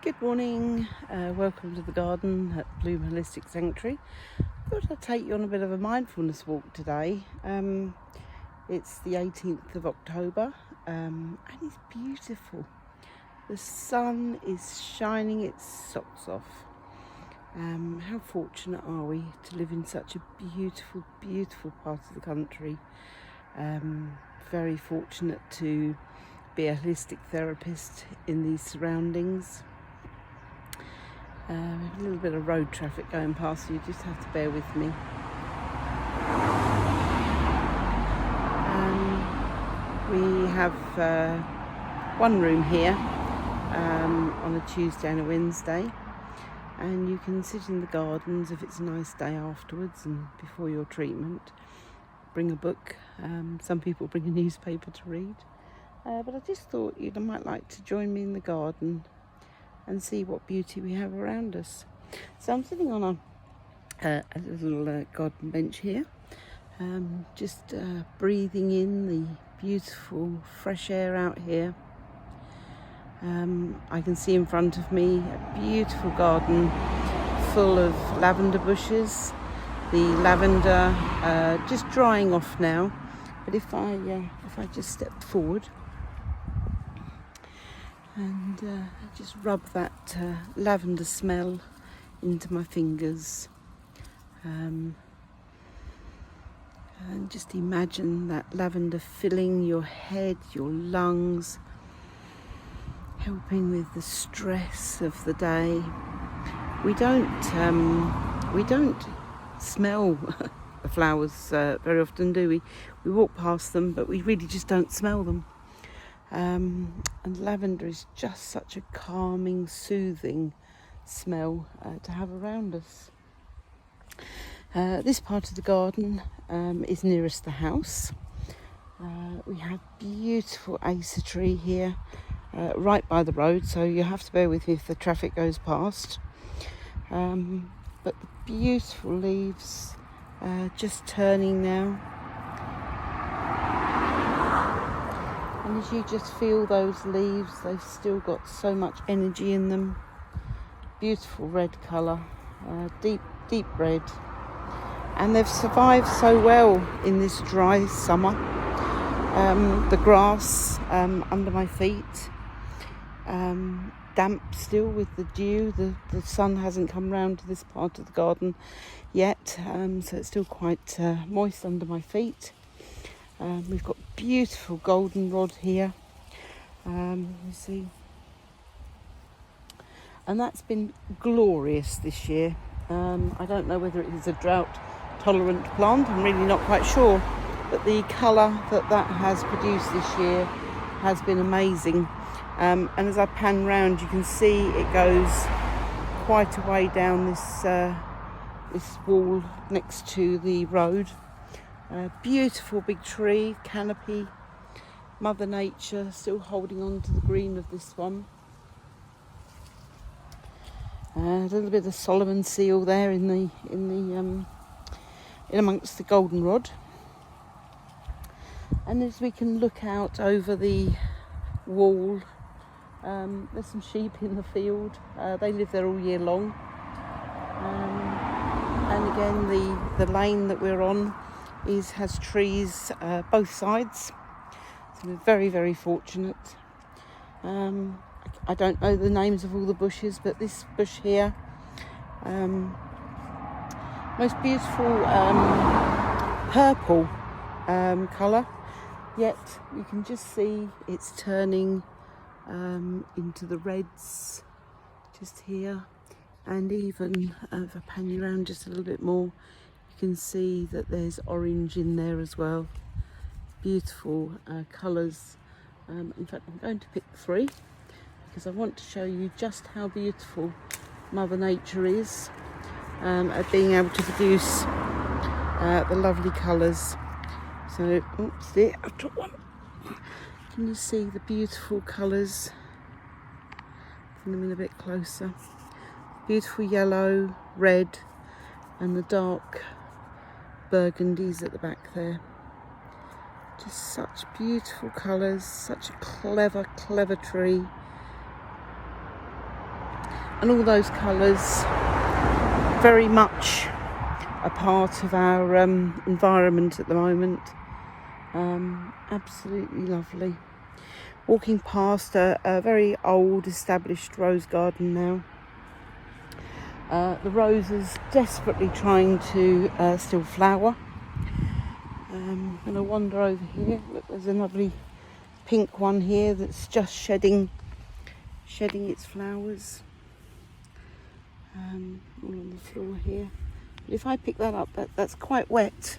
Good morning, welcome to the garden at Bloom Holistic Sanctuary. Thought I'd take you on a bit of a mindfulness walk today. It's the 18th of October and it's beautiful. The sun is shining its socks off. How fortunate are we to live in such a beautiful, beautiful part of the country. Very fortunate to be a holistic therapist in these surroundings. A little bit of road traffic going past, so you just have to bear with me. We have one room here on a Tuesday and a Wednesday, and you can sit in the gardens if it's a nice day afterwards and before your treatment. Bring a book. Some people bring a newspaper to read, but I just thought you might like to join me in the garden and see what beauty we have around us. So I'm sitting on a little garden bench here, just breathing in the beautiful fresh air out here. I can see in front of me a beautiful garden full of lavender bushes. The lavender just drying off now, but if I just step forward and just rub that lavender smell into my fingers, and just imagine that lavender filling your head, your lungs, helping with the stress of the day. We don't smell the flowers very often, do we? We walk past them, but we really just don't smell them. And lavender is just such a calming, soothing smell to have around us. This part of the garden is nearest the house. We have beautiful acer tree here right by the road, so you have to bear with me if the traffic goes past. But the beautiful leaves just turning now. And as you just feel those leaves, they've still got so much energy in them. Beautiful red colour, deep red. And they've survived so well in this dry summer. The grass under my feet, damp still with the dew. The sun hasn't come round to this part of the garden yet, so it's still quite moist under my feet. We've got beautiful goldenrod here, you see, and that's been glorious this year. I don't know whether it is a drought tolerant plant, I'm really not quite sure, but the colour that has produced this year has been amazing. And as I pan round, you can see it goes quite a way down this wall next to the road. Beautiful big tree, canopy, Mother Nature still holding on to the green of this one. A little bit of Solomon seal there in amongst the goldenrod. And as we can look out over the wall, there's some sheep in the field. They live there all year long. And again, the lane that we're on has trees both sides, so we're very, very fortunate. I don't know the names of all the bushes, but this bush here, most beautiful purple colour, yet you can just see it's turning into the reds just here, and even if I pan you around just a little bit more, you can see that there's orange in there as well. Beautiful colours. In fact, I'm going to pick 3 because I want to show you just how beautiful Mother Nature is at being able to produce the lovely colours. So, oops, there, I took one. Can you see the beautiful colours? Bring them in a bit closer. Beautiful yellow, red, and the dark burgundies at the back there. Just such beautiful colours, such a clever tree. And all those colours very much a part of our environment at the moment. Absolutely lovely. Walking past a very old established rose garden now. The roses desperately trying to still flower. And I wander over here. Look, there's a lovely pink one here that's just shedding its flowers. All on the floor here. If I pick that up, that's quite wet,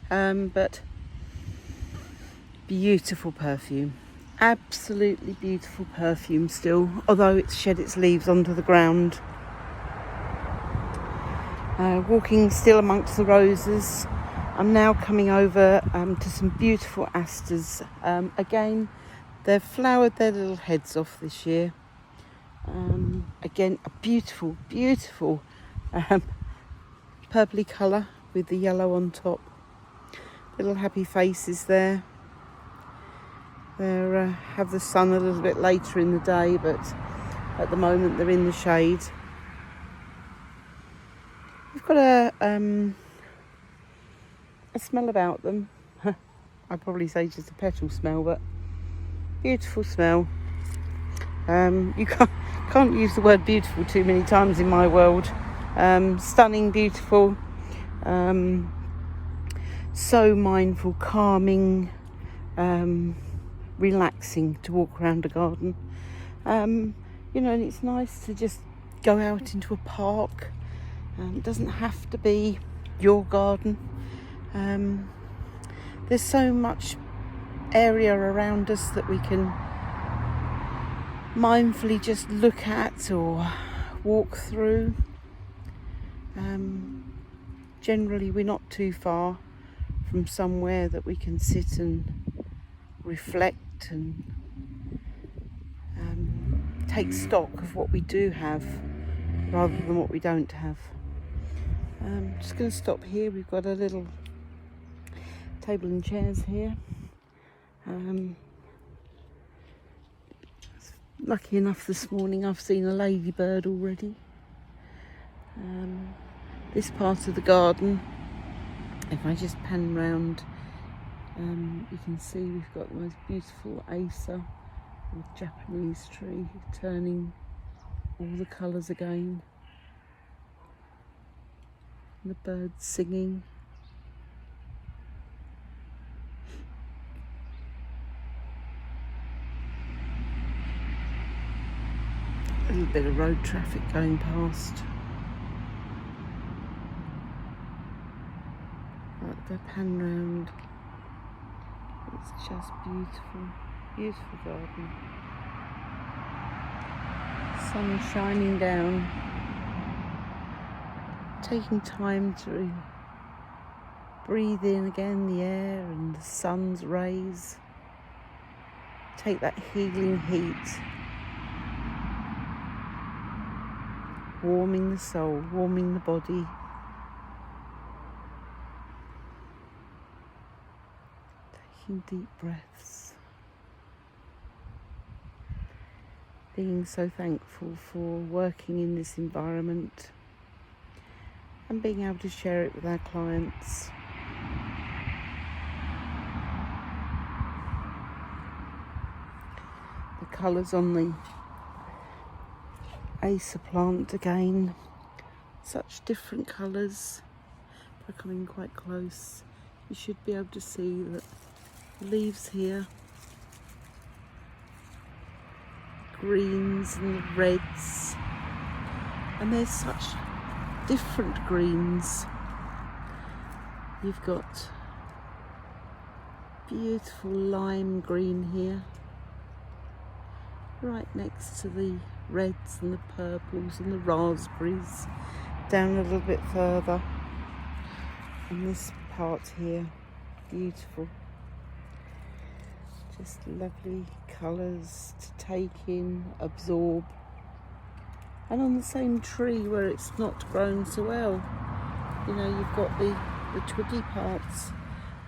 but beautiful perfume. Absolutely beautiful perfume still, although it's shed its leaves onto the ground. Walking still amongst the roses. I'm now coming over to some beautiful asters. Again, they've flowered their little heads off this year. Again, a beautiful, beautiful purpley colour with the yellow on top. Little happy faces there. They have the sun a little bit later in the day, but at the moment they're in the shade. We've got a smell about them. I'd probably say just a petal smell, but beautiful smell. You can't use the word beautiful too many times in my world. Stunning, beautiful, so mindful, calming, relaxing to walk around a garden. And it's nice to just go out into a park. It doesn't have to be your garden. There's so much area around us that we can mindfully just look at or walk through. Generally we're not too far from somewhere that we can sit and reflect and take stock of what we do have rather than what we don't have. Just going to stop here. We've got a little table and chairs here. Lucky enough this morning I've seen a ladybird already. This part of the garden, if I just pan round, you can see we've got the most beautiful Acer, or Japanese tree, turning all the colours again. And the birds singing. A little bit of road traffic going past. Right, if I pan round, it's just beautiful, beautiful garden. Sun shining down, taking time to breathe in again the air and the sun's rays. Take that healing heat, warming the soul, warming the body. Taking deep breaths. Being so thankful for working in this environment and being able to share it with our clients. The colours on the Acer plant again, such different colours. By coming quite close, you should be able to see that the leaves here, greens and the reds, and there's such different greens. You've got beautiful lime green here, right next to the reds and the purples and the raspberries, down a little bit further. And this part here, beautiful. Just lovely colours to take in, absorb. And on the same tree where it's not grown so well, you've got the twiggy parts.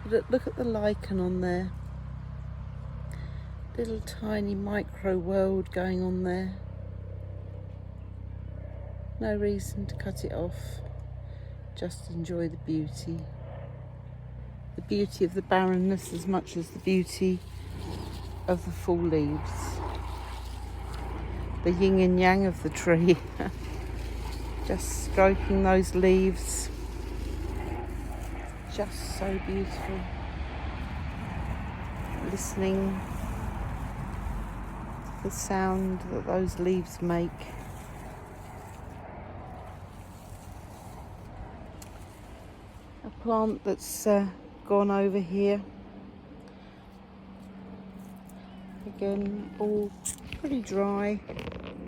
But look at the lichen on there. Little tiny micro world going on there. No reason to cut it off. Just enjoy the beauty. The beauty of the barrenness as much as the beauty of the full leaves. The yin and yang of the tree. Just stroking those leaves. Just so beautiful. Listening to the sound that those leaves make. A plant that's gone over here. Again, all pretty dry.